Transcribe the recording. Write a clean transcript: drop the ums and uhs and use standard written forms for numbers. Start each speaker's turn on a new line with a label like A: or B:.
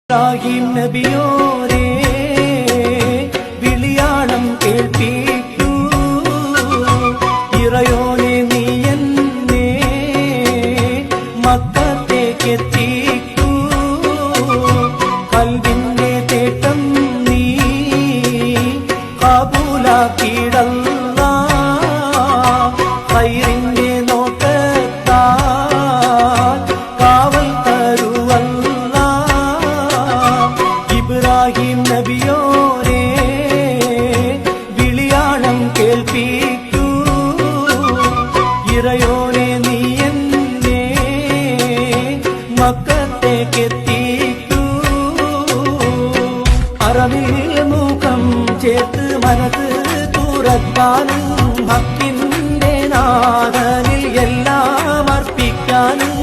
A: ഇബ്രാഹിം നബിയോരേ വിളിയാളം കേൾപ്പിക്കൂ, ഇറയോനെ നീ എന്നെ മക്കത്തേക്കെത്തിക്കൂ. കൽവിന്റെ തേട്ടം നീ കബൂലാക്കിയിടല്ലാ, ഖൈറിന്റെ നോട്ടത്താൽ കാവൽ തരുവല്ലാ. ഇബ്രാഹിം നബിയോരേ വിളിയാളം കേൾപ്പിക്കൂ, ഇറയോനെ നീ എന്നെ മക്കത്തേക്കെത്തിക്കൂ. അറബിൽ മുഖം ചേർത്ത് മനസ്സ് തുറക്കാനും ഹക്കിന്റെ നാഥനിൽ എല്ലാം അർപ്പിക്കാനും